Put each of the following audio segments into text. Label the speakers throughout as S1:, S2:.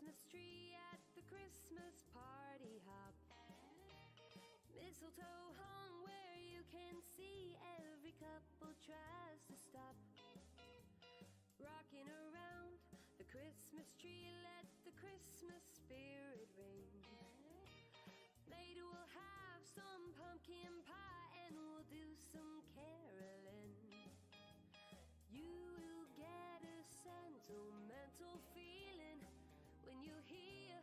S1: Christmas tree at the Christmas party hop. Mistletoe hung where you can see, every couple tries to stop. Rocking around the Christmas tree, let the Christmas spirit ring. Later we'll have some pumpkin pie and we'll do some caroling. You will get a sentimental feeling when you hear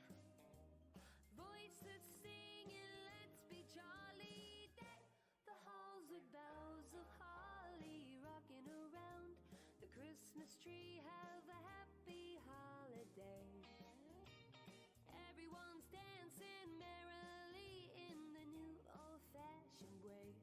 S1: voices singing, let's be jolly. Deck the halls with boughs of holly, rocking around the Christmas tree, have a happy holiday. Everyone's dancing merrily in the new old-fashioned way.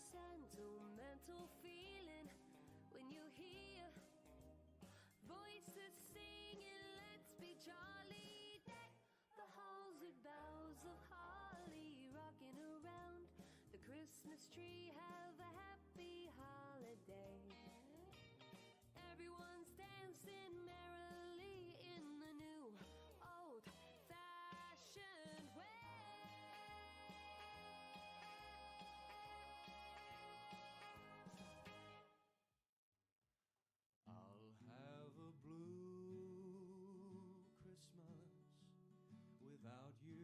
S1: Sentimental feeling when you hear voices singing, let's be jolly. Deck the halls with boughs of holly, rocking around the Christmas tree, have a happy holiday. Everyone's dancing merrily in the new old-fashioned way.
S2: Without you,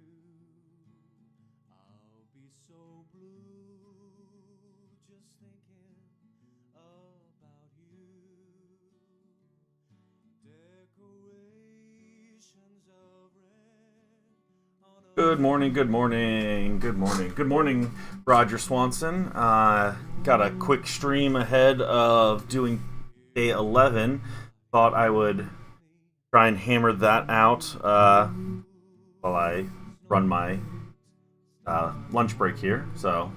S2: I'll be so blue, just thinking about you. Decorations of red on a
S3: Good morning, good morning, good morning, good morning, Roger Swanson. Got a quick stream ahead of doing day 11. Thought I would try and hammer that out while I run my lunch break here. So,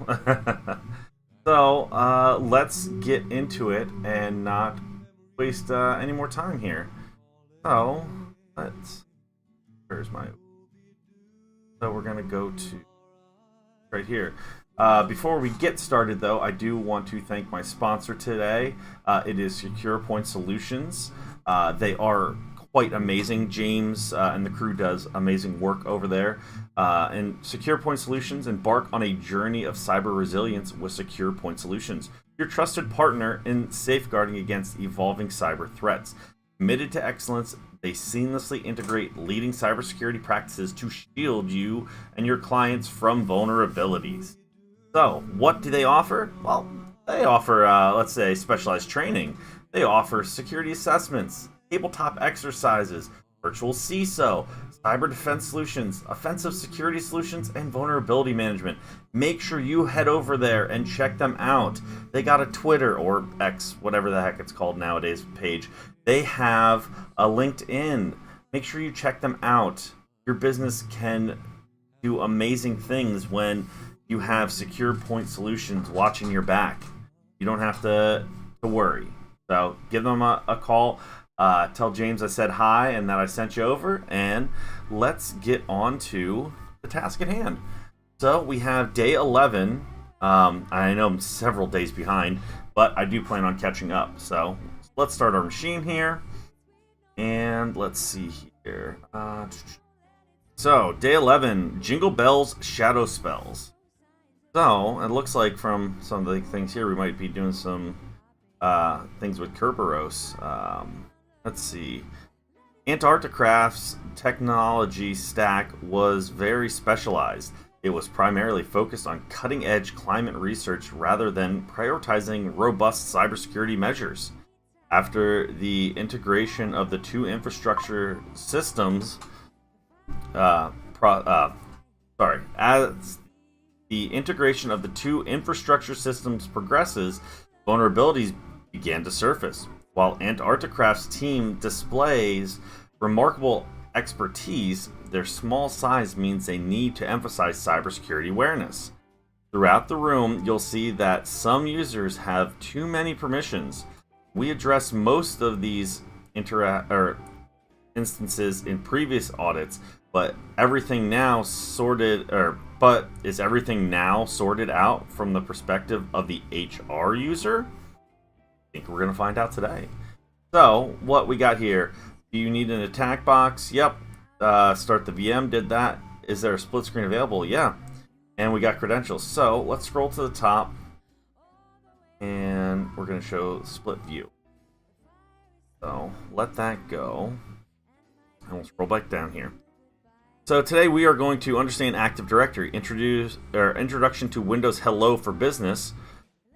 S3: let's get into it and not waste any more time here. So, where's my... So we're going to go to right here. Before we get started, though, I do want to thank my sponsor today. It is Secure Point Solutions. They are quite amazing. James and the crew does amazing work over there. And Secure Point Solutions, embark on a journey of cyber resilience with Secure Point Solutions, your trusted partner in safeguarding against evolving cyber threats. Committed to excellence, they seamlessly integrate leading cybersecurity practices to shield you and your clients from vulnerabilities. So, what do they offer? Well, they offer, let's say, specialized training. They offer security assessments, tabletop exercises, virtual CISO, cyber defense solutions, offensive security solutions, and vulnerability management. Make sure you head over there and check them out. They got a Twitter, or X, whatever the heck it's called nowadays, page. They have a LinkedIn. Make sure you check them out. Your business can do amazing things when you have Secure Point Solutions watching your back. You don't have to worry. So give them a call. Tell James I said hi and that I sent you over, and let's get on to the task at hand. So we have day 11. I know I'm several days behind, but I do plan on catching up. So let's start our machine here, and let's see here. So day 11, Jingle Bells Shadow Spells. So it looks like from some of the things here, we might be doing some things with Kerberos. Let's see. Antarcticraft's technology stack was very specialized. It was primarily focused on cutting-edge climate research rather than prioritizing robust cybersecurity measures. After the integration of the two infrastructure systems, as the integration of the two infrastructure systems progresses, vulnerabilities began to surface. While Antarcticraft's team displays remarkable expertise, their small size means they need to emphasize cybersecurity awareness. Throughout the room, you'll see that some users have too many permissions. We addressed most of these instances in previous audits, but is everything now sorted out from the perspective of the HR user? I think we're going to find out today. So, what we got here? Do you need an attack box? Yep. Start the VM, did that. Is there a split screen available? Yeah. And we got credentials. So, let's scroll to the top. And we're going to show split view. So, let that go. And we'll scroll back down here. So, today we are going to understand Active Directory. Introduction to Windows Hello for Business.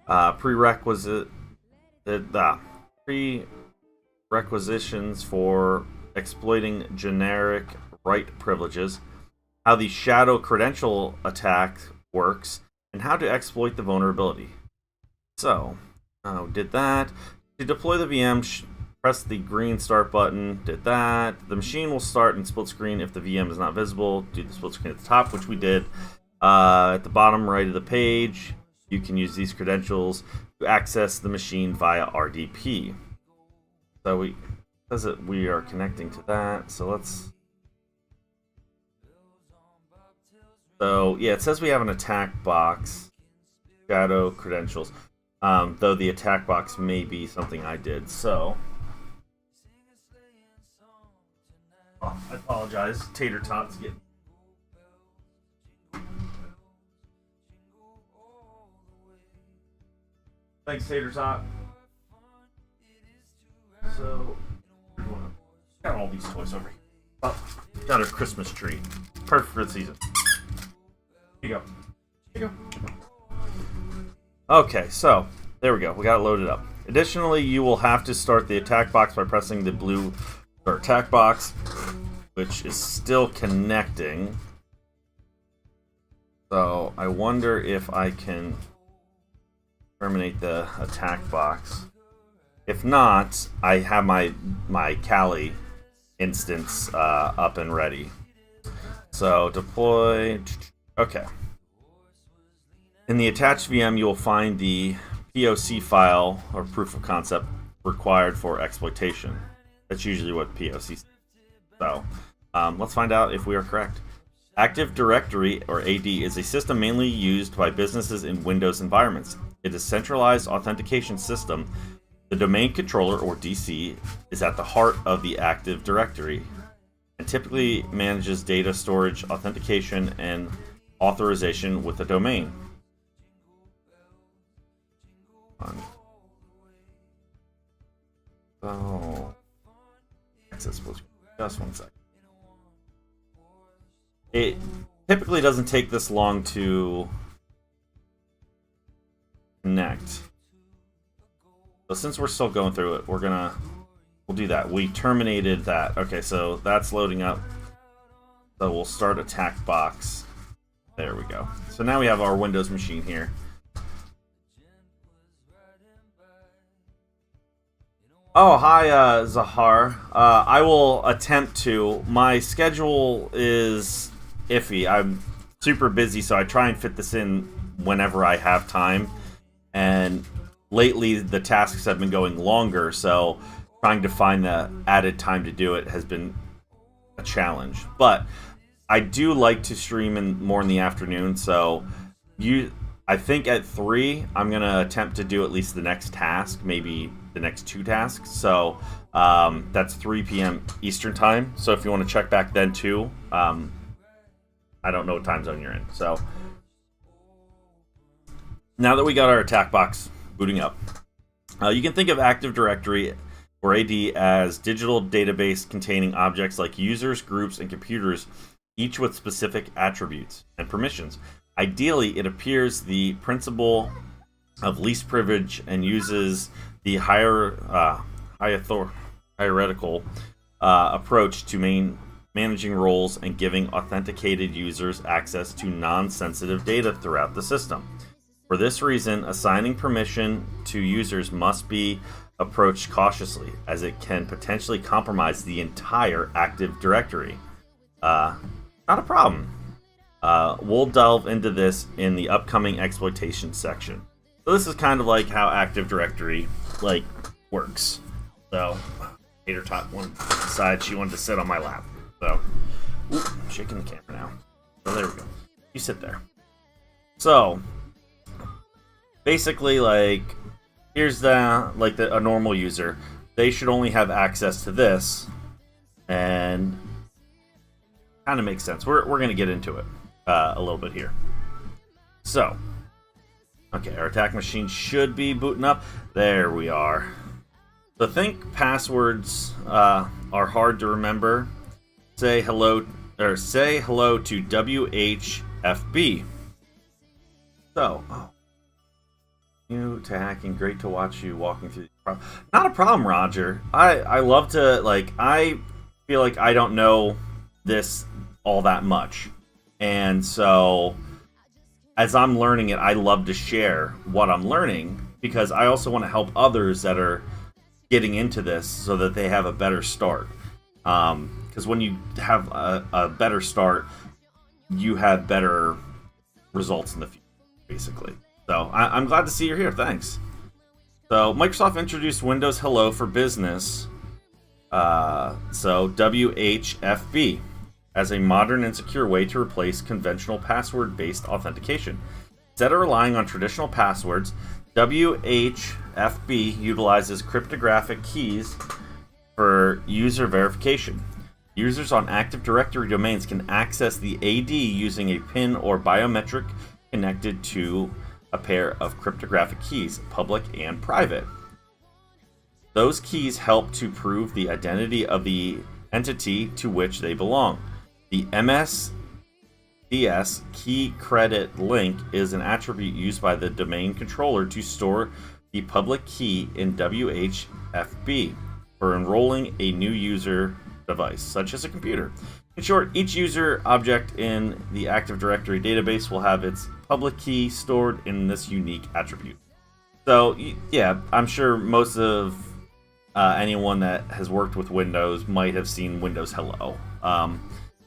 S3: Prerequisitions for exploiting generic write privileges, how the shadow credential attack works, and how to exploit the vulnerability. So, did that. To deploy the VM, press the green start button, did that. The machine will start in split screen if the VM is not visible. Do the split screen at the top, which we did. At the bottom right of the page, you can use these credentials to access the machine via RDP. So it says that we are connecting to that. So yeah, it says we have an attack box, shadow credentials. Though the attack box may be something I did. So, I apologize. Tater Tots get. Thanks, Tater Tot. So, got all these toys over here. Oh, got our Christmas tree. Perfect for the season. Here you go. Here you go. Okay, so, there we go. We got it loaded up. Additionally, you will have to start the attack box by pressing the blue attack box, which is still connecting. So, I wonder if I can terminate the attack box. If not, I have my Kali instance up and ready. So deploy. Okay. In the attached VM, you will find the POC file or proof of concept required for exploitation. That's usually what POC is. So let's find out if we are correct. Active Directory, or AD, is a system mainly used by businesses in Windows environments. It is a centralized authentication system. The domain controller, or DC, is at the heart of the Active Directory and typically manages data storage, authentication, and authorization with the domain. So, access just one second. It typically doesn't take this long to connect. So since we're still going through it, we'll do that. We terminated that. Okay, so that's loading up. So we'll start attack box. There we go. So now we have our Windows machine here. Oh, hi, Zahar. I will attempt to. My schedule is iffy. I'm super busy, so I try and fit this in whenever I have time. And lately, the tasks have been going longer, so trying to find the added time to do it has been a challenge. But I do like to stream more in the afternoon, so I think at 3, I'm going to attempt to do at least the next task, maybe the next 2 tasks. So that's 3 p.m. Eastern time. So if you want to check back then too, I don't know what time zone you're in. So now that we got our attack box booting up, you can think of Active Directory, or AD, as digital database containing objects like users, groups, and computers, each with specific attributes and permissions. Ideally, it appears the principle of least privilege and uses the hierarchical approach to managing roles and giving authenticated users access to non-sensitive data throughout the system. For this reason, assigning permission to users must be approached cautiously, as it can potentially compromise the entire Active Directory. Not a problem. We'll delve into this in the upcoming exploitation section. So this is kind of like how Active Directory works. So Tater Tot wanted to decide she wanted to sit on my lap. So I'm shaking the camera now. So there we go. You sit there. So basically, here's a normal user. They should only have access to this, and kind of makes sense. We're gonna get into it a little bit here. So, okay, our attack machine should be booting up. There we are. So think passwords are hard to remember. Say hello to WHFB. So, new to hacking, great to watch you walking through. Not a problem, Roger. I love to I feel like I don't know this all that much, and so as I'm learning it, I love to share what I'm learning, because I also want to help others that are getting into this so that they have a better start. Because when you have a better start, you have better results in the future, basically. So I'm glad to see you're here. Thanks. So Microsoft introduced Windows Hello for Business, so WHFB, as a modern and secure way to replace conventional password-based authentication. Instead of relying on traditional passwords, WHFB utilizes cryptographic keys for user verification. Users on Active Directory domains can access the AD using a PIN or biometric connected to a pair of cryptographic keys, public and private. Those keys help to prove the identity of the entity to which they belong. The MSDS key credit link is an attribute used by the domain controller to store the public key in WHFB for enrolling a new user device, such as a computer. In short, each user object in the Active Directory database will have its public key stored in this unique attribute. So, yeah, I'm sure most of anyone that has worked with Windows might have seen Windows Hello.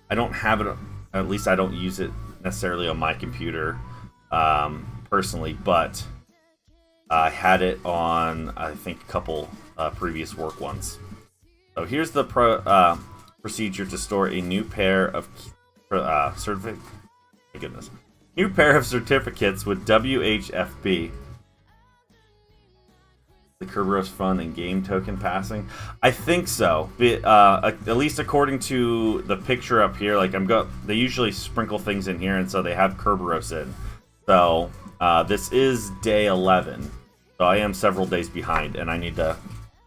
S3: I don't have it, at least I don't use it necessarily on my computer personally, but I had it on, I think, a couple previous work ones. So here's the procedure to store a new pair of certificates. My goodness, new pair of certificates with WHFB. The Kerberos fun and game token passing. I think so. At least according to the picture up here, they usually sprinkle things in here, and so they have Kerberos in. So this is day 11. So I am several days behind, and I need to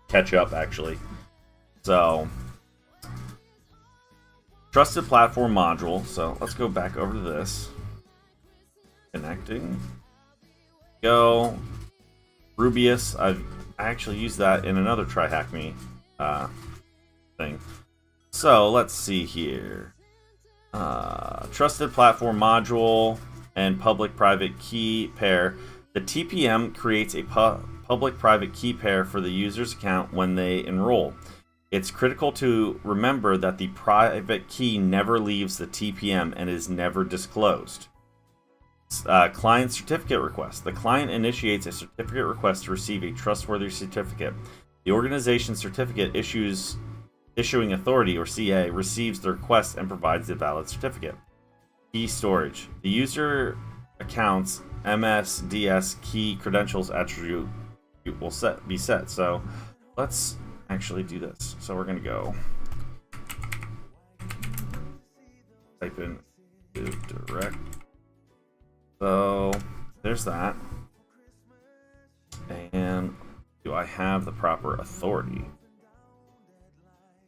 S3: catch up actually. So trusted platform module. So let's go back over to this. Connecting. Go. Rubius. I actually used that in another TryHackMe thing. So let's see here. Trusted platform module and public-private key pair. The TPM creates a public-private key pair for the user's account when they enroll. It's critical to remember that the private key never leaves the TPM and is never disclosed. Client certificate request. The client initiates a certificate request to receive a trustworthy certificate. The organization certificate issuing authority, or CA, receives the request and provides the valid certificate. Key storage. The user account's MSDS key credentials attribute will be set. So let's actually do this. So we're going to go type in direct. So there's that. And do I have the proper authority?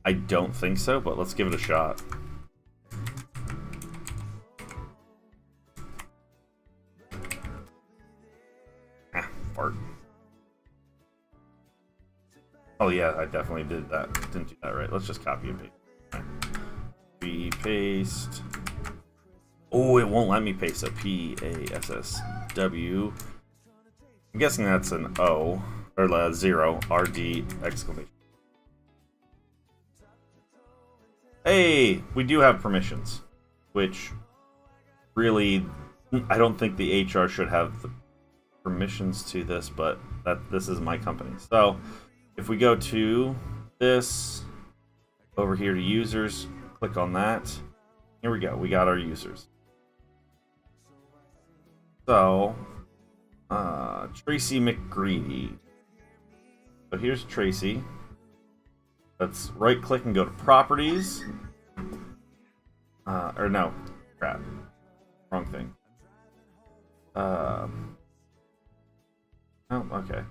S3: I don't think so, but let's give it a shot. Fart. Oh yeah, I definitely did that. Didn't do that right. Let's just copy and paste. Right. Paste. Oh, it won't let me paste a PASSW. I'm guessing that's an O. or 0 RD exclamation. Hey, we do have permissions, which really, I don't think the HR should have the permissions to this, but this is my company. So if we go to this, over here to users, click on that. Here we go. We got our users. So, Tracy McGreedy. So here's Tracy. Let's right click and go to properties. Or no, crap. Wrong thing. Oh, okay.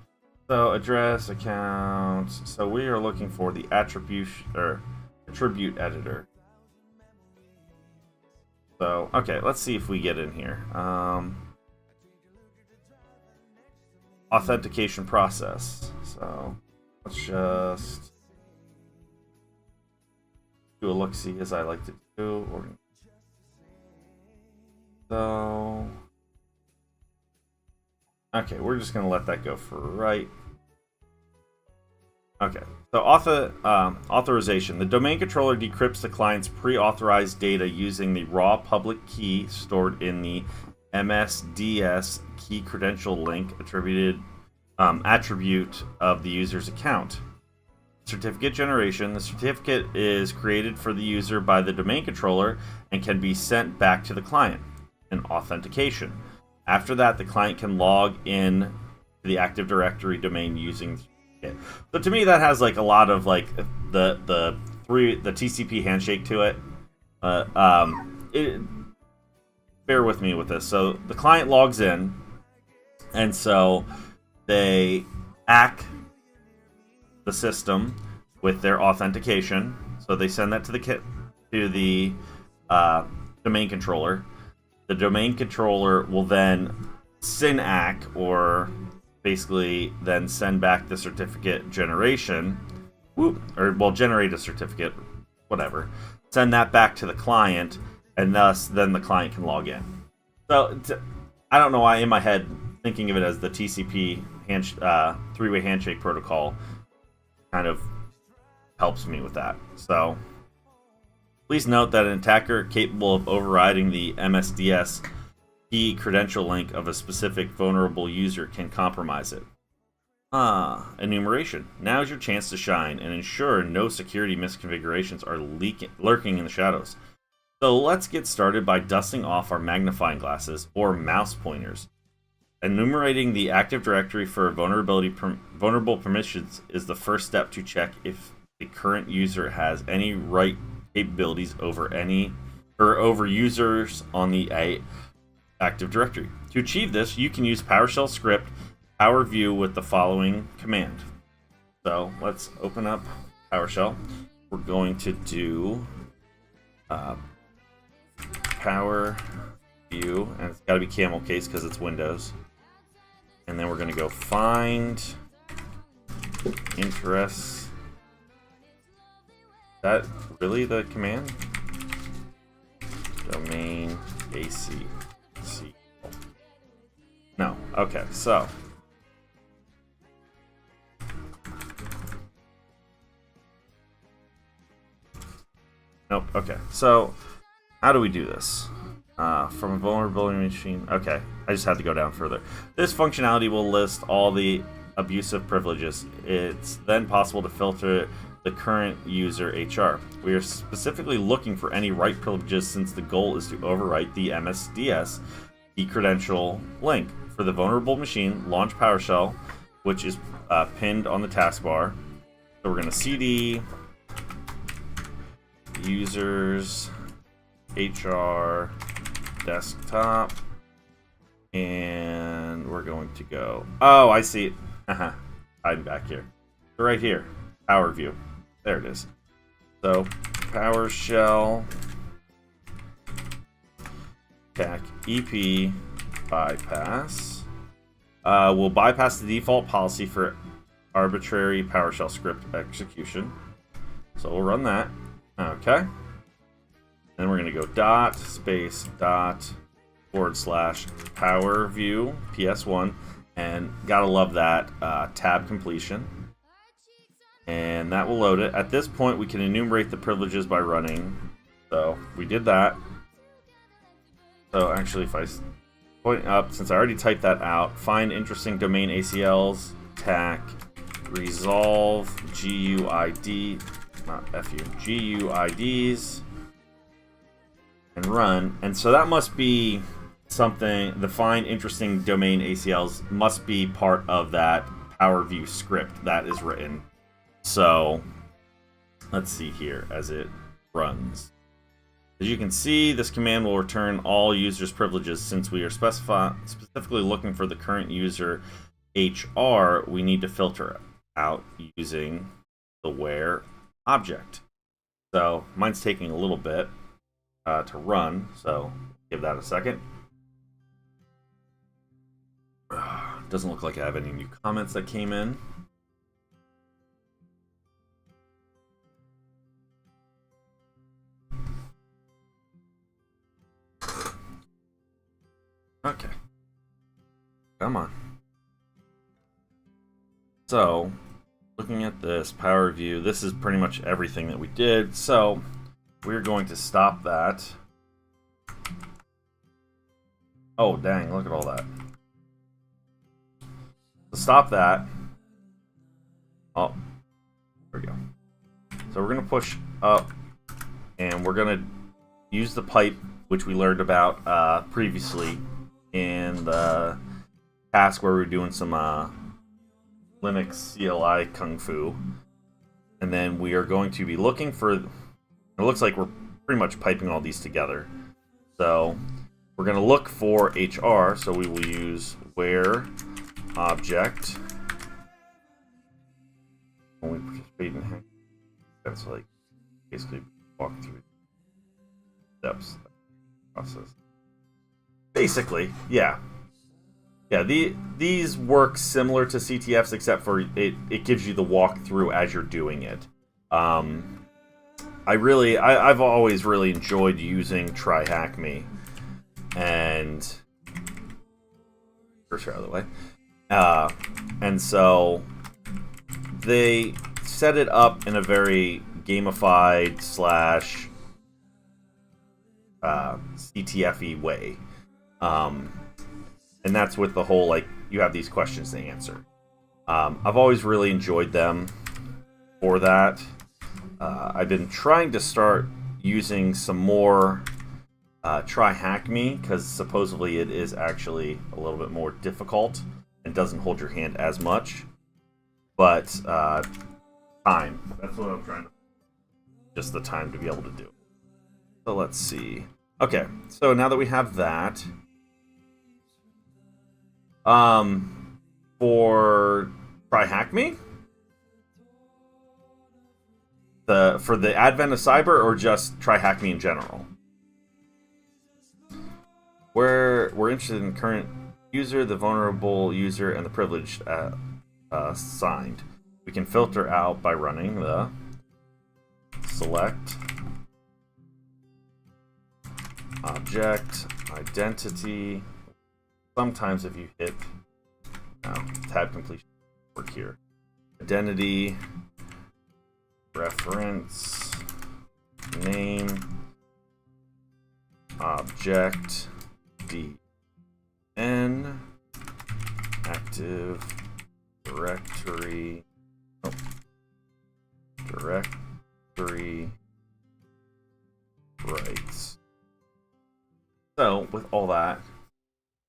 S3: So address, account. So we are looking for the attribute editor. So okay, let's see if we get in here. Authentication process. So let's just do a look-see as I like to do. So okay, we're just gonna let that go for right. Okay, so authorization. The domain controller decrypts the client's pre-authorized data using the raw public key stored in the MSDS key credential link attribute of the user's account. Certificate generation. The certificate is created for the user by the domain controller and can be sent back to the client. And authentication. After that, the client can log in to the Active Directory domain using the certificate. So to me, that has like a lot of like the TCP handshake to it. Bear with me with this. So the client logs in, and so they hack the system with their authentication. So they send that to the domain controller. The domain controller will then synac, or basically then send back the certificate generation, or well, generate a certificate, whatever. Send that back to the client, and thus then the client can log in. So I don't know why in my head thinking of it as the TCP three-way handshake protocol kind of helps me with that. So please note that an attacker capable of overriding the MSDS key credential link of a specific vulnerable user can compromise it. Enumeration. Now is your chance to shine and ensure no security misconfigurations are lurking in the shadows. So let's get started by dusting off our magnifying glasses or mouse pointers. Enumerating the Active Directory for vulnerable permissions is the first step to check if the current user has any right capabilities over users on the Active Directory. To achieve this, you can use PowerShell script PowerView with the following command. So let's open up PowerShell. We're going to do PowerView, and it's got to be camel case because it's Windows. And then we're going to go find interests. Is that really the command? Domain AC. No. Okay, so nope. Okay, so how do we do this? From a vulnerability machine. Okay, I just had to go down further. This functionality will list all the abusive privileges. It's then possible to filter the current user HR. We are specifically looking for any write privileges since the goal is to overwrite the MSDS credential link. For the vulnerable machine, launch PowerShell, which is pinned on the taskbar. So we're going to cd users HR desktop, and we're going to go, oh, I see it. I'm back here. So right here, PowerView. There it is. So PowerShell attack EP bypass. We'll bypass the default policy for arbitrary PowerShell script execution. So we'll run that. Okay. Then we're going to go dot space dot /PowerView PS1, And gotta love that tab completion. And that will load it. At this point, we can enumerate the privileges by running. So we did that. So actually, if I point up, since I already typed that out, find interesting domain ACLs, TAC, resolve, GUID, not FU, GUIDs, and run. And so that must be something, the find interesting domain ACLs must be part of that Power View script that is written. So let's see here as it runs. As you can see, this command will return all users' privileges. Since we are specifically looking for the current user HR, we need to filter out using the where object. So mine's taking a little bit to run, so give that a second. Doesn't look like I have any new comments that came in. Okay. Come on. So, looking at this Power View, this is pretty much everything that we did. So, we're going to stop that. Oh, dang, look at all that. To stop that. Oh, there we go. So, we're going to push up, and we're going to use the pipe, which we learned about previously in the task where we were doing some Linux CLI Kung Fu. And then we are going to be looking for, it looks like we're pretty much piping all these together. So we're going to look for HR, so we will use where object. Only participate in hack. That's like basically walk through steps process. Basically, yeah. Yeah, these work similar to CTFs, except for it gives you the walkthrough as you're doing it. I've always really enjoyed using TryHackMe, and first out of the way. And so they set it up in a very gamified slash CTF-y way. And that's with the whole, like, you have these questions to answer. I've always really enjoyed them for that. I've been trying to start using some more TryHackMe, because supposedly it is actually a little bit more difficult and doesn't hold your hand as much. But time. That's what I'm trying to... Just the time to be able to do. So let's see. Okay, so now that we have that... for TryHackMe? For the advent of cyber, or just TryHackMe in general? We're interested in the current user, the vulnerable user, and the privileged signed. We can filter out by running the select object identity. Sometimes if you hit tab completion work here. Identity, reference, name, object, DN, active directory, directory rights. So with all that,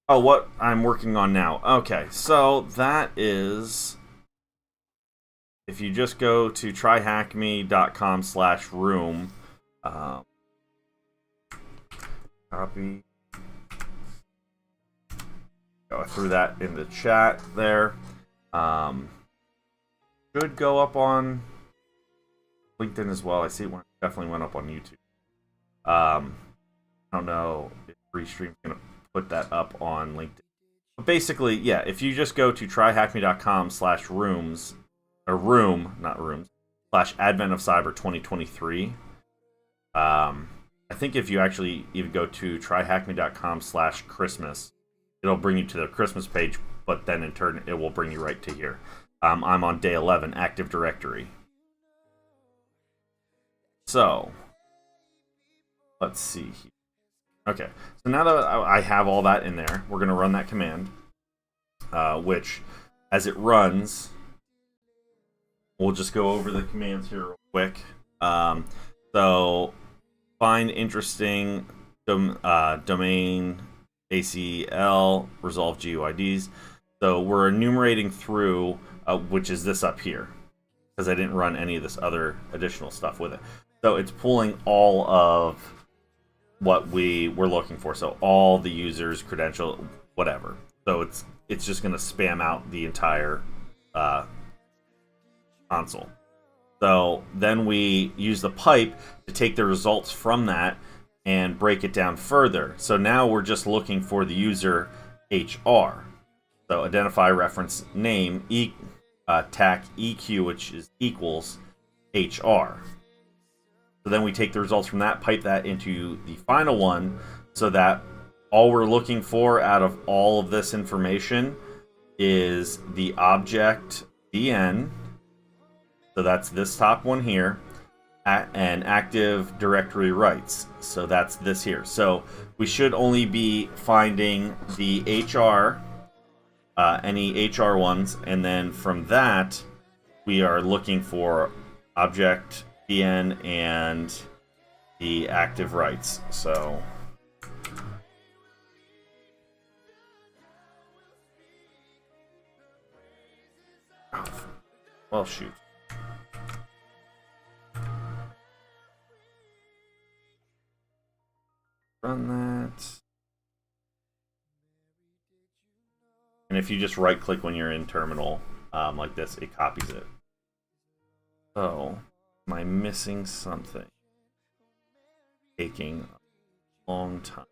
S3: oh, what I'm working on now. Okay, so that is, if you just go to tryhackme.com/room, copy, I threw that in the chat there. Should go up on LinkedIn as well. I see it definitely went up on YouTube. I don't know if Restream's going to put that up on LinkedIn. But basically, yeah, if you just go to tryhackme.com/rooms, or room, not rooms, /advent of cyber 2023. I think if you actually even go to tryhackme.com/Christmas, it'll bring you to the Christmas page, but then in turn it will bring you right to here. I'm on day 11, Active Directory. So, let's see here. Okay, so now that I have all that in there, we're going to run that command, which, as it runs, we'll just go over the commands here real quick. So, find interesting domain ACL, resolve GUIDs. So we're enumerating through, which is this up here, because I didn't run any of this other additional stuff with it. So it's pulling all of what we were looking for. So all the users, credential, whatever. So it's just going to spam out the entire console. So then we use the pipe to take the results from that and break it down further. So now we're just looking for the user HR. So identify reference name, TAC EQ, which is equals HR. So then we take the results from that, pipe that into the final one, so that all we're looking for out of all of this information is the object DN. So that's this top one here, and active directory rights. So that's this here. So we should only be finding the HR, any HR ones, and then from that we are looking for object DN and the active rights. So well, shoot. Run that. And if you just right click when you're in terminal like this, it copies it. So, am I missing something? Taking a long time.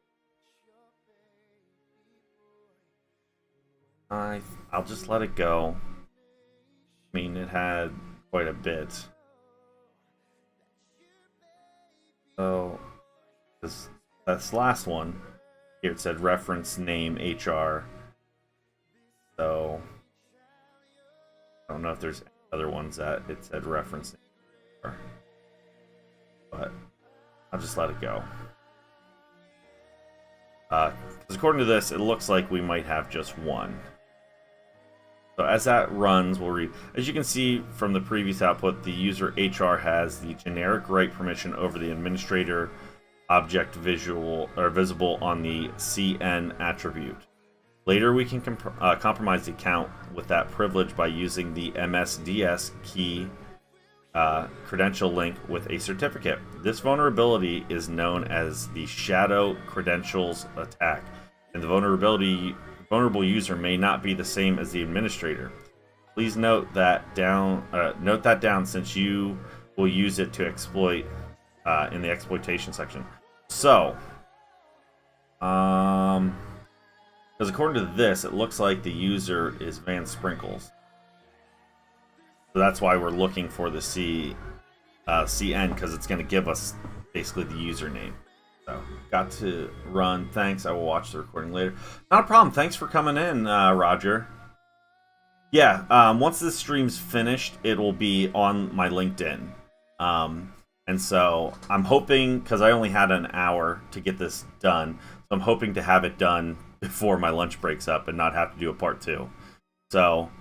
S3: I'll just let it go. I mean, it had quite a bit. So, this last one here, it said reference name HR. So I don't know if there's any other ones that it said reference name HR, but I'll just let it go. Because according to this, it looks like we might have just one. So as that runs, we'll read. As you can see from the previous output, the user HR has the generic right permission over the administrator object visible on the CN attribute. Later, we can compromise the account with that privilege by using the MSDS key credential link with a certificate. This vulnerability is known as the shadow credentials attack, and the vulnerable user may not be the same as the administrator. Please note that down since you will use it to exploit in the exploitation section. So, because according to this, it looks like the user is Van Sprinkles. So that's why we're looking for the CN, because it's going to give us basically the username. So, got to run. Thanks. I will watch the recording later. Not a problem. Thanks for coming in, Roger. Yeah, once this stream's finished, it will be on my LinkedIn. And so I'm hoping, because I only had an hour to get this done, so I'm hoping to have it done before my lunch breaks up and not have to do a part 2. So,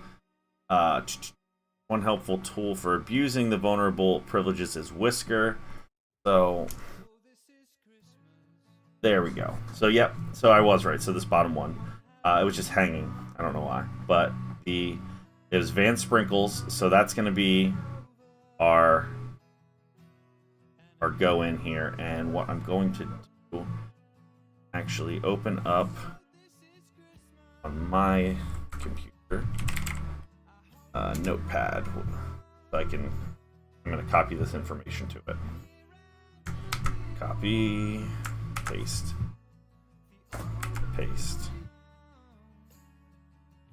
S3: one helpful tool for abusing the vulnerable privileges is Whisker. So, there we go. So, yep. So I was right. So this bottom one, it was just hanging. I don't know why. But it was Van Sprinkles. So that's going to be our go in here. And what I'm going to do, actually open up on my computer Notepad. So I'm going to copy this information to it. Copy. Paste.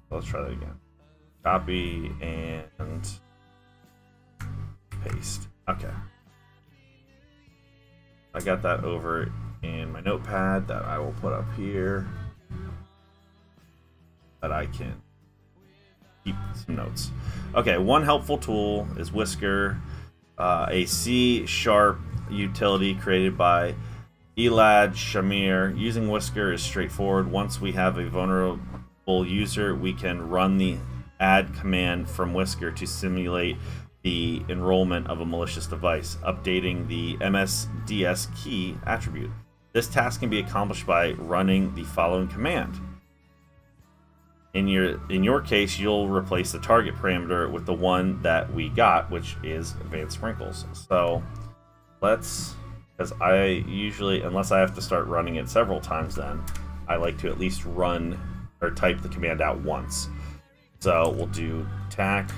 S3: Let's try that again. Copy and paste. Okay. I got that over in my notepad that I will put up here. That I can keep some notes. Okay, one helpful tool is Whisker, a C# utility created by Elad Shamir. Using Whisker is straightforward. Once we have a vulnerable user, we can run the add command from Whisker to simulate the enrollment of a malicious device, updating the MSDS key attribute. This task can be accomplished by running the following command. In your case, you'll replace the target parameter with the one that we got, which is advanced sprinkles. So let's, because I usually, unless I have to start running it several times, then I like to at least run or type the command out once. So we'll do tack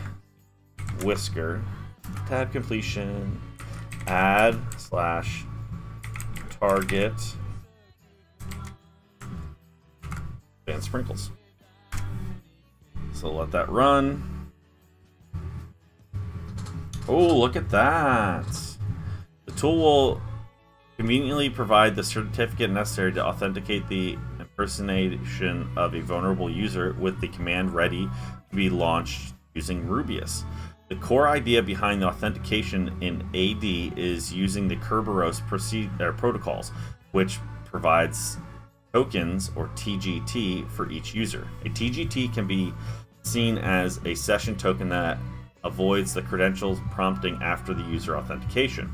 S3: Whisker tab completion add / target advanced sprinkles. So let that run. Oh, look at that. The tool will conveniently provide the certificate necessary to authenticate the impersonation of a vulnerable user with the command ready to be launched using Rubius. The core idea behind the authentication in AD is using the Kerberos protocols, which provides tokens, or TGT, for each user. A TGT can be seen as a session token that avoids the credentials prompting after the user authentication.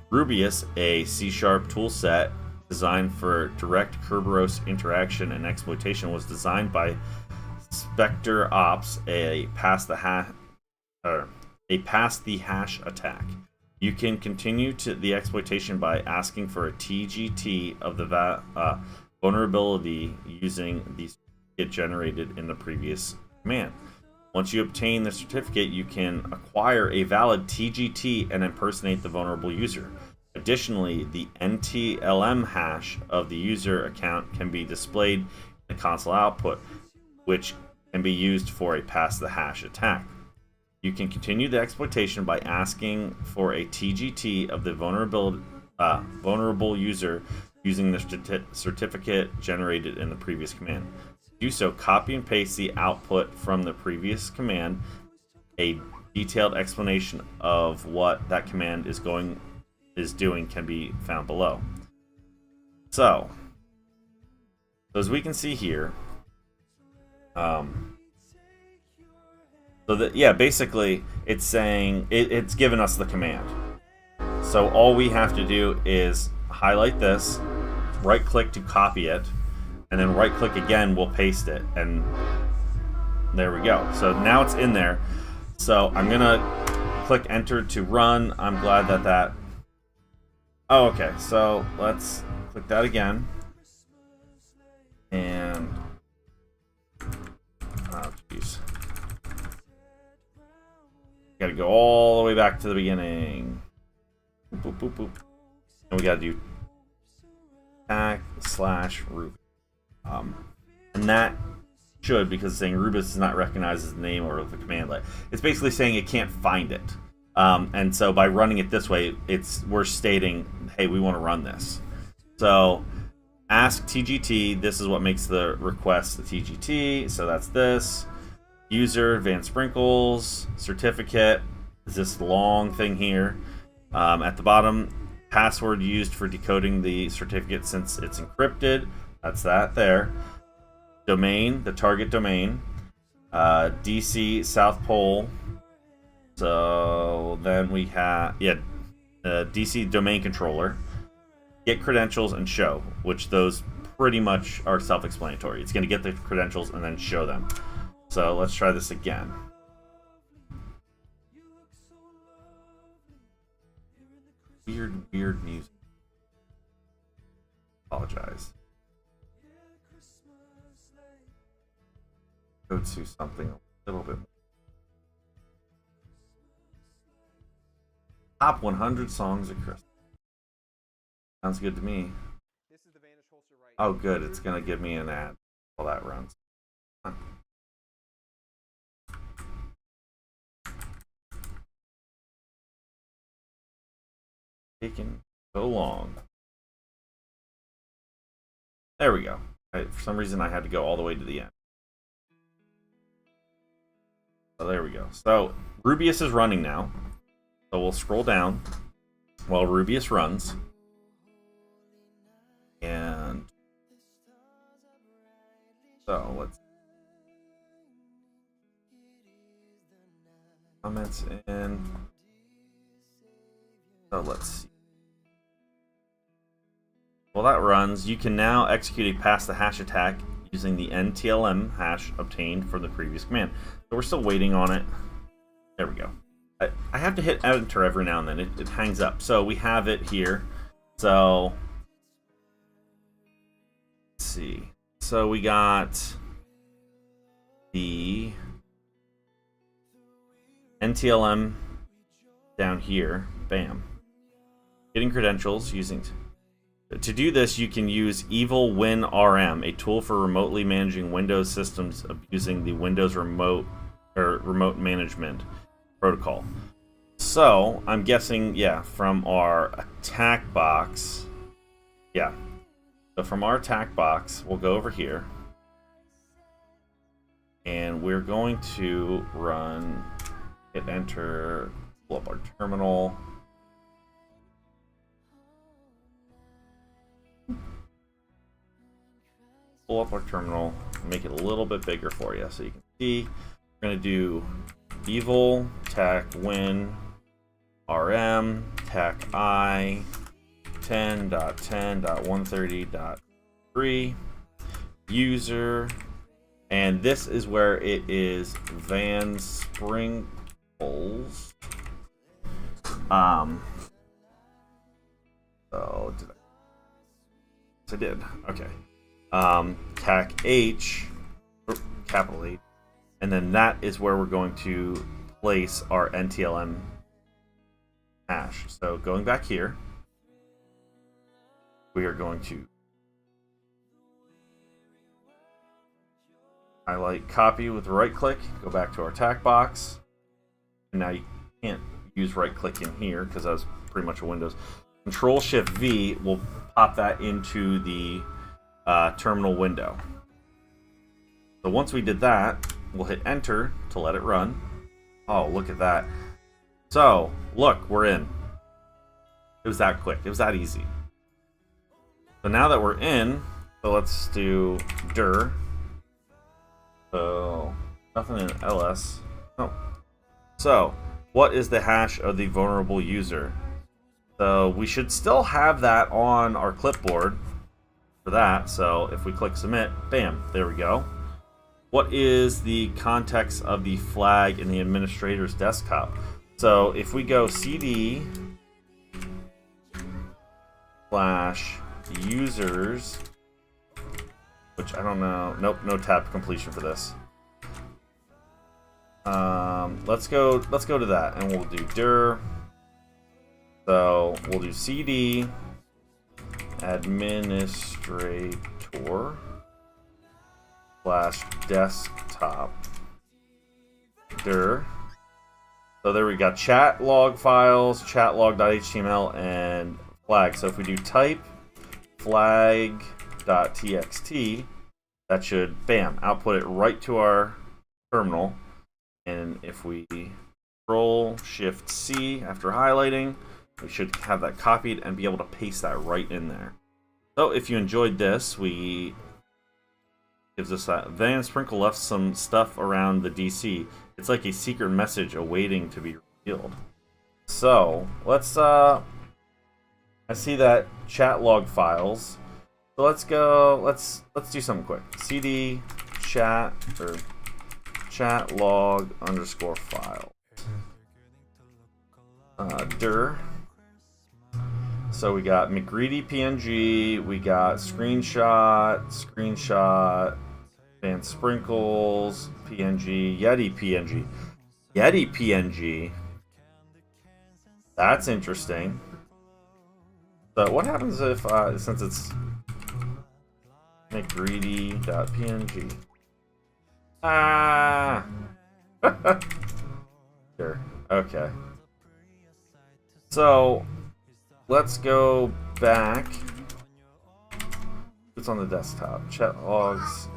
S3: Rubius, a C# toolset designed for direct Kerberos interaction and exploitation, was designed by Spectre Ops, a pass the hash attack. You can continue to the exploitation by asking for a TGT of the vulnerability using the certificate generated in the previous command. Once you obtain the certificate, you can acquire a valid TGT and impersonate the vulnerable user. Additionally, the NTLM hash of the user account can be displayed in the console output, which can be used for a pass the hash attack. You can continue the exploitation by asking for a TGT of the vulnerable user using the certificate generated in the previous command. To do so, copy and paste the output from the previous command. A detailed explanation of what that command is doing can be found below. So as we can see here, basically it's saying it's given us the command. So all we have to do is highlight this, right click to copy it, and then right click again, we'll paste it, and there we go. So now it's in there. So I'm gonna click enter to run. I'm glad that oh, okay, so let's click that again, and oh jeez, gotta go all the way back to the beginning. Boop, boop, boop. And we gotta do tack / Ruby. And that should, because it's saying Rubus is not recognized as the name or the command line. It's basically saying it can't find it. And so by running it this way, we're stating, hey, we want to run this. So ask TGT, this is what makes the request the TGT. So that's this. User, advanced sprinkles, certificate is this long thing here. At the bottom, password used for decoding the certificate since it's encrypted. That's that there. Domain, the target domain. DC South Pole. So then we have, DC domain controller. Get credentials and show, which those pretty much are self-explanatory. It's going to get the credentials and then show them. So let's try this again. Weird music. Apologize. Go to something a little bit more. Top 100 songs of Christmas. Sounds good to me. Oh, good. It's gonna give me an ad while that runs. Huh. Taking so long. There we go. For some reason, I had to go all the way to the end. So there we go. So Rubius is running now. So we'll scroll down while Rubius runs. And so let's comments in. So let's see. While that runs, you can now execute a pass the hash attack using the NTLM hash obtained from the previous command. So we're still waiting on it. There we go. I have to hit enter every now and then. It hangs up. So we have it here. So let's see. So we got the NTLM down here. Bam. Getting credentials using... To do this, you can use Evil Win RM, a tool for remotely managing Windows systems using the Windows remote management protocol. So I'm guessing, yeah, from our attack box. Yeah. So from our attack box, we'll go over here. And we're going to run, hit enter, pull up our terminal. Pull up our terminal, make it a little bit bigger for you so you can see. We're going to do evil tac win rm tac I 10.10.130.3 user, and this is where it is Van Sprinkles. So did I did. Okay. TAC H, capital H, and then that is where we're going to place our NTLM hash. So going back here, we are going to highlight copy with right click, go back to our attack box, and now you can't use right click in here because that was pretty much a Windows. Control Shift V will pop that into the terminal window. So once we did that, we'll hit enter to let it run. Oh, look at that. So, look, we're in. It was that quick. It was that easy. So now that we're in, so let's do dir. So, nothing in ls. Oh. So, what is the hash of the vulnerable user? So, we should still have that on our clipboard for that. So if we click submit, bam, there we go. What is the context of the flag in the administrator's desktop? So if we go cd / users, which I don't know, nope, no tab completion for this. Let's go to that, and we'll do dir. So we'll do cd administrator / desktop dir. So there we got chat log files, chat log.html, and flag. So if we do type flag.txt, that should, bam, output it right to our terminal. And if we Control Shift C after highlighting, we should have that copied and be able to paste that right in there. So if you enjoyed this, gives us that. Van Sprinkle left some stuff around the DC. It's like a secret message awaiting to be revealed. So let's I see that chat log files. So let's go. Let's do something quick. CD chat or chat log _ file. Dir. So we got McGreedy PNG, we got screenshot, Van Sprinkles PNG, Yeti PNG. That's interesting. So what happens if since it's McGreedy.png? Ah. Sure. Okay. So let's go back. It's on the desktop. Chat logs.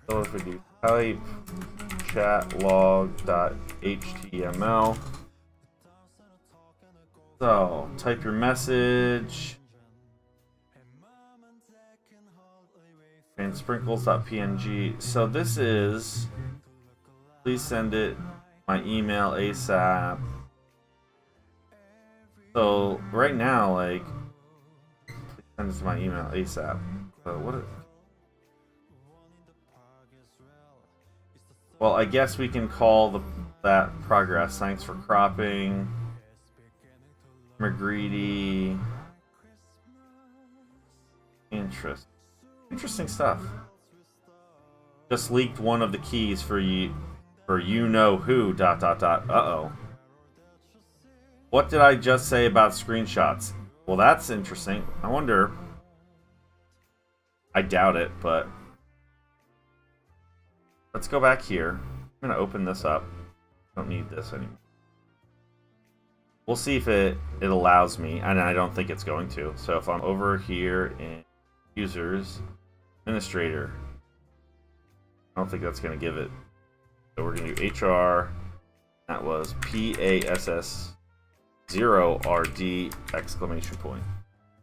S3: So if we do type chatlog.html. So, type your message. And sprinkles.png. So this is, please send it my email ASAP. So right now, like, please send it to my email ASAP. So what? Well, I guess we can call that progress. Thanks for cropping. McGreedy. Interesting stuff. Just leaked one of the keys for you know who. ... Uh-oh. What did I just say about screenshots? Well, that's interesting. I wonder. I doubt it, but let's go back here. I'm gonna open this up. I don't need this anymore. We'll see if it allows me, and I don't think it's going to. So if I'm over here in users, administrator, I don't think that's going to give it. So we're going to do HR. That was PASS0RD exclamation point.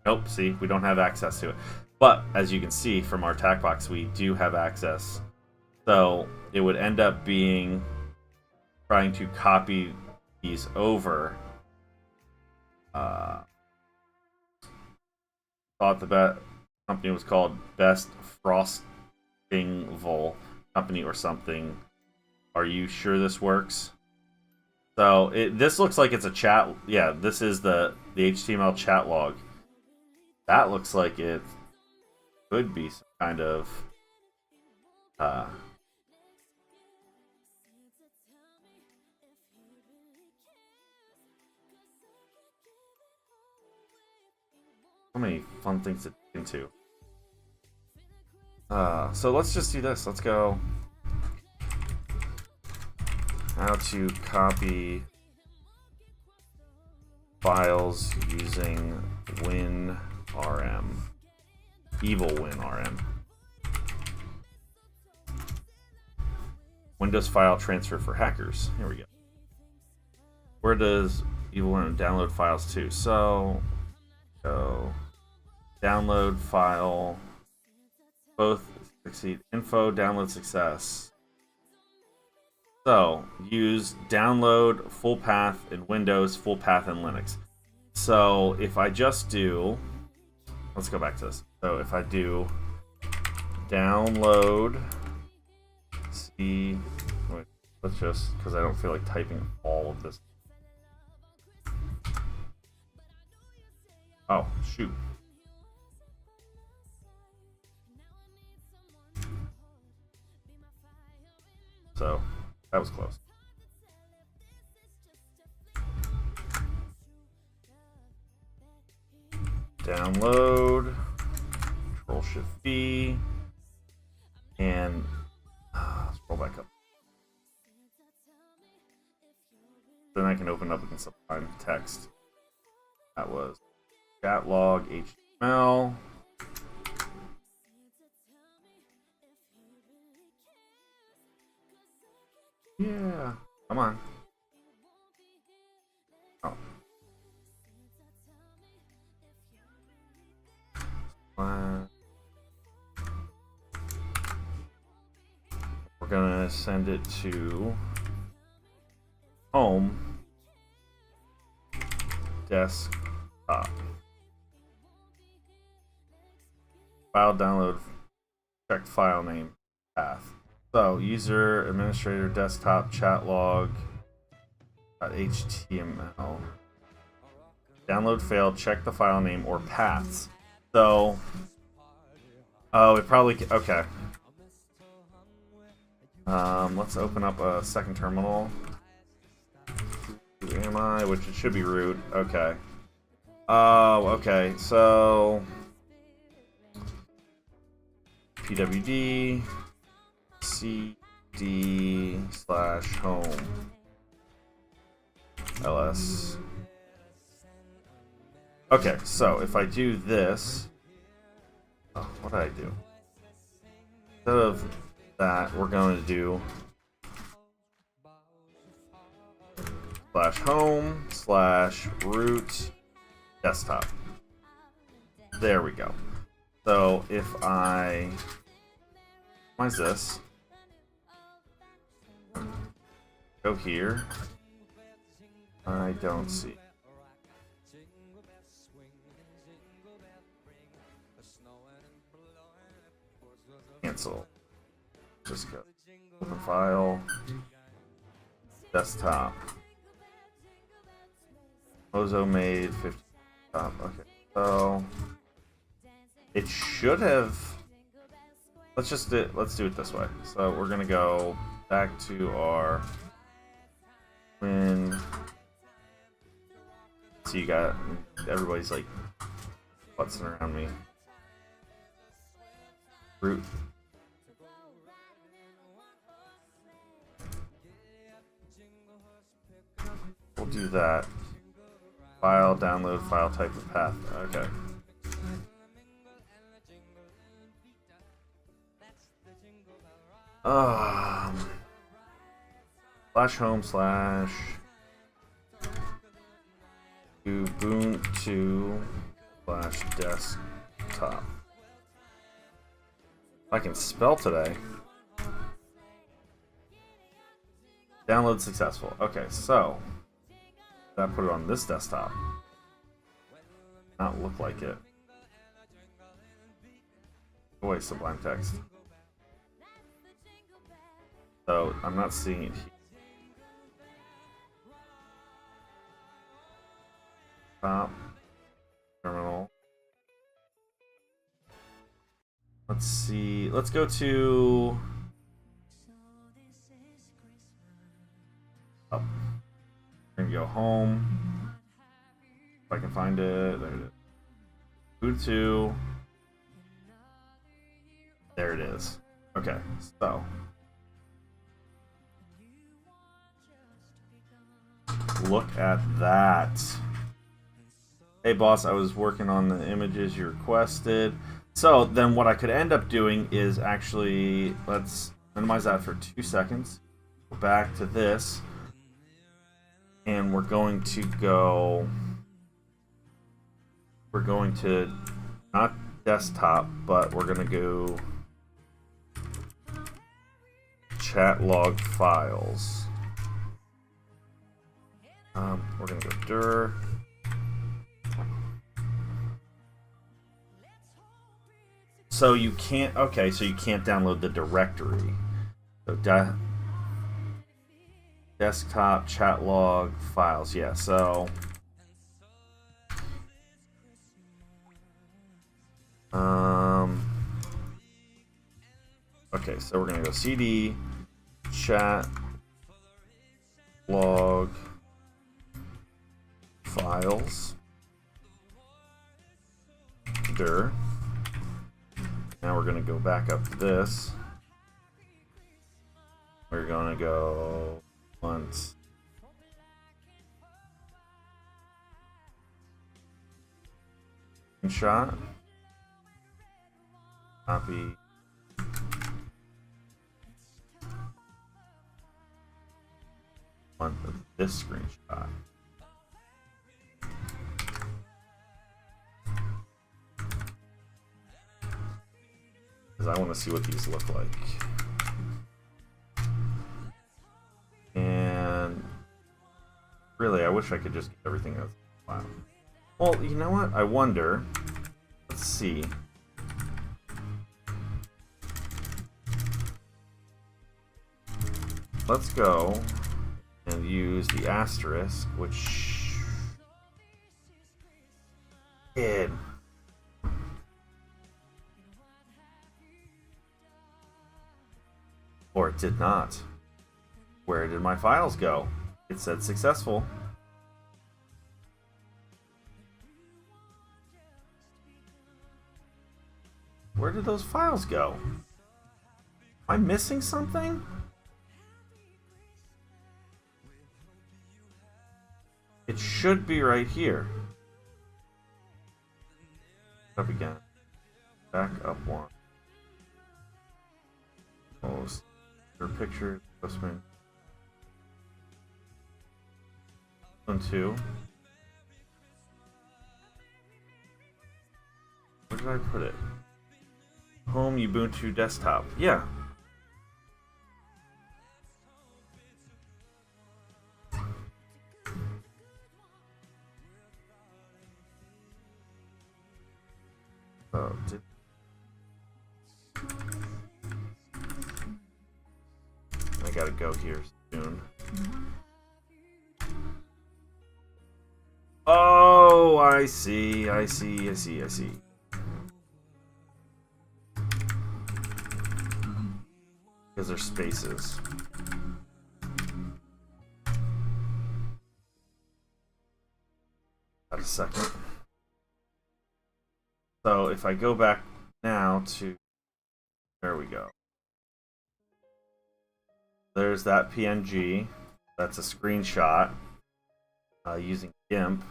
S3: Nope, see, we don't have access to it. But as you can see from our tac box, we do have access. So it would end up being trying to copy these over. Thought the company was called Best Frostingville Company or something. Are you sure this works? So this looks like it's a chat. Yeah, this is the HTML chat log. That looks like it could be some kind of so many fun things to dig into. So let's just do this. Let's go. How to copy files using WinRM. Evil WinRM. Windows file transfer for hackers. Here we go. Where does Evil WinRM download files to? So download file, both succeed. Info, download success. So use download full path in Windows, full path in Linux. So if I just do, let's go back to this. So if I do download, wait, let's just, because I don't feel like typing all of this. Oh, shoot. So, that was close. Download, Control-Shift-V, and scroll back up. Then I can open up and subline text. That was chat log HTML. Yeah, come on. Oh. We're gonna send it to home desktop. File download, check file name path. So user administrator desktop chat log .html. Download failed. Check the file name or paths. So, oh, it probably okay. Let's open up a second terminal. Who am I? Which it should be root. Okay. Oh, okay. So pwd cd/home ls. Okay, so if I do this, oh, what did I do? Instead of that, we're going to do slash home slash root desktop. There we go. So if I minimize this, go here, I don't see. Cancel. Just go. Open file. Desktop. Ozo made 50. Okay. So it should have. Let's do it this way. So we're gonna go back to our when. So you got everybody's like butting around me. Root. We'll do that. File, download, file type of path. Okay. Slash home slash Ubuntu slash desktop. I can spell today. Download successful. Okay, so that put it on this desktop. Not look like it. Oh wait, Sublime Text. So I'm not seeing it here. Top terminal. Let's see. Let's go to. Up. We're gonna go home. If I can find it. There it is. Ubuntu. There it is. Okay, so. Look at that. Hey boss, I was working on the images you requested. So then what I could end up doing is actually, let's minimize that for 2 seconds. Go back to this. And we're going to go, we're going to, not desktop, but we're going to go chat log files. We're going to go dir. So you can't, okay, so you can't download the directory. So desktop chat log files, yeah, so okay, so we're gonna go cd chat log files dir. Now we're gonna go back up to this. We're gonna go once. Screenshot. Copy. On this screenshot. Because I want to see what these look like. And really, I wish I could just get everything out. Wow. Well, you know what? I wonder. Let's see. Let's go and use the asterisk, which did. Or it did not. Where did my files go? It said successful. Where did those files go? Am I missing something? It should be right here. Up again. Back up one. Oh, your picture, postman. Ubuntu. Where did I put it? Home Ubuntu desktop. Yeah. Oh, I gotta go here soon. Oh, I see. Because there's spaces. Got a second. So if I go back now to, there we go. There's that PNG. That's a screenshot using GIMP.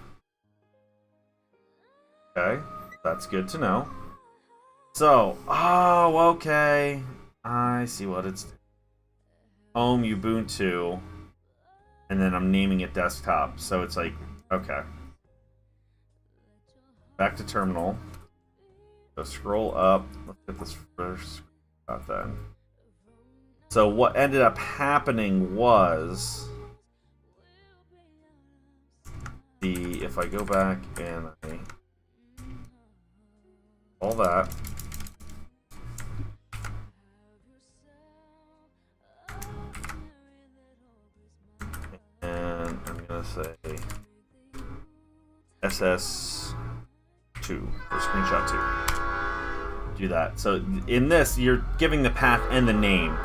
S3: Okay, that's good to know. So, oh, okay. I see what it's doing. Home Ubuntu, and then I'm naming it desktop. So it's like, okay. Back to terminal. So scroll up. Let's get this first screenshot then. So what ended up happening was if I go back and all that. And I'm gonna say SS2 or screenshot 2. Do that. So in this, you're giving the path and the name.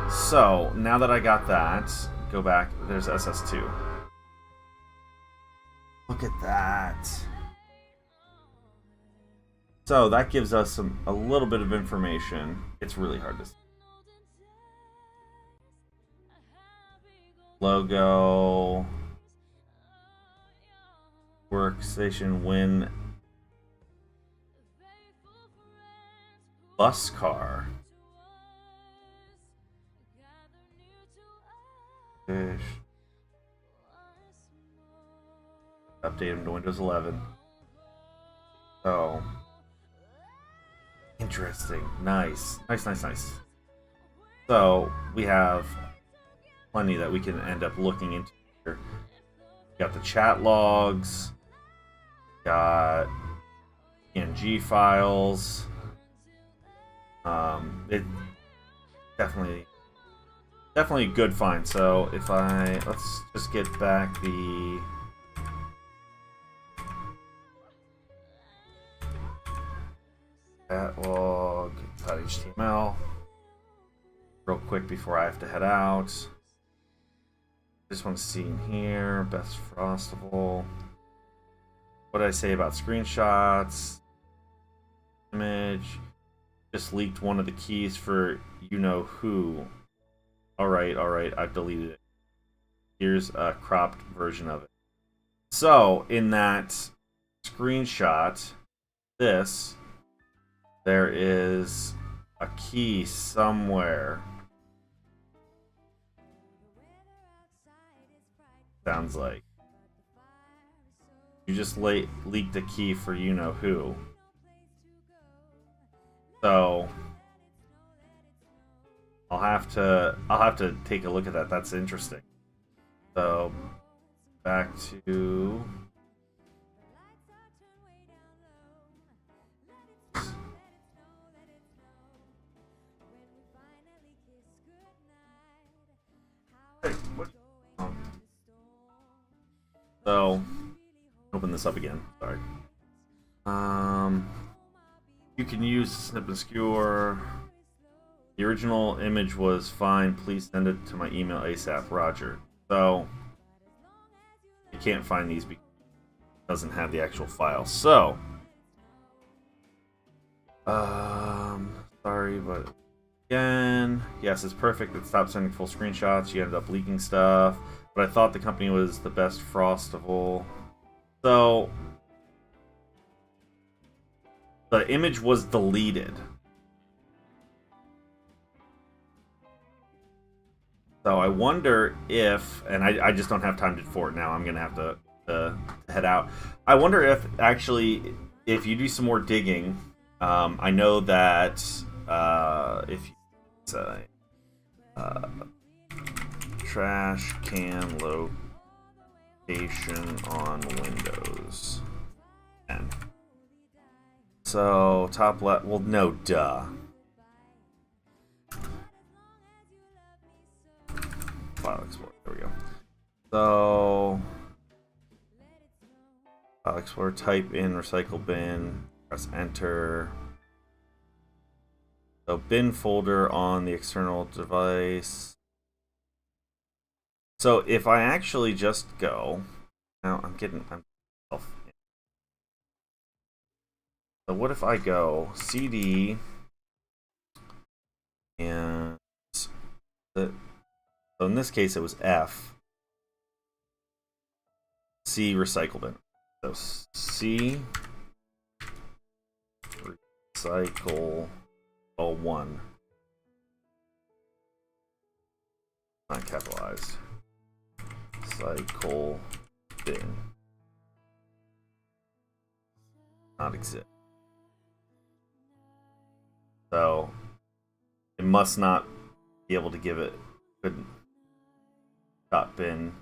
S3: So now that I got that, go back. There's SS2. Look at that. So that gives us a little bit of information. It's really hard to see. Logo. Workstation win. Bus car. Fish. Update them to Windows 11. So interesting. Nice. So we have plenty that we can end up looking into here. Got the chat logs. Got PNG files. It definitely a good find. So if let's just get back the catalog.html real quick before I have to head out. Just want to see in here, best frostable. What did I say about screenshots? Image. Just leaked one of the keys for you know who. Alright, I've deleted it. Here's a cropped version of it. So, in that screenshot, there is a key somewhere. Sounds like. You just leaked a key for you know who. So I'll have to take a look at that. That's interesting. So back to so open this up again. Sorry. You can use snip and skewer. The original image was fine. Please send it to my email ASAP. Roger. So you can't find these because it doesn't have the actual file. So sorry, but again, yes, it's perfect. It stopped sending full screenshots. You ended up leaking stuff. But I thought the company was the best frostable. So the image was deleted. So I wonder if, and I just don't have time for it now. I'm gonna have to to head out. I wonder if actually, if you do some more digging, I know that if you say trash can location on Windows 10. So top left. Well, no, duh. File Explorer. There we go. So File Explorer. Type in recycle bin. Press enter. So bin folder on the external device. So if I actually just go, now I'm so what if I go CD and so in this case it was F C recycle bin. So C recycle 1, not capitalized. Cycle bin not exist. So it must not be able to give it dot bin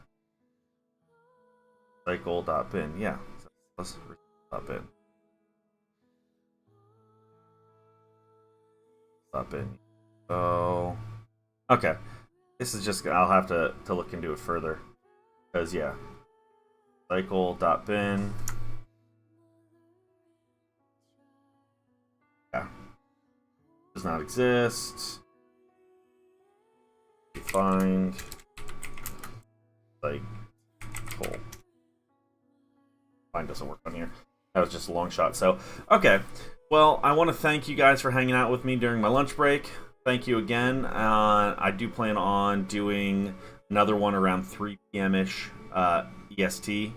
S3: cycle dot bin. Yeah, plus dot bin dot bin. So okay, this is just, I'll have to look into it further because yeah, cycle dot bin. Yeah. Does not exist. Find cycle. Find doesn't work on here. That was just a long shot. So, okay. Well, I want to thank you guys for hanging out with me during my lunch break. Thank you again. I do plan on doing another one around 3 p.m. ish EST.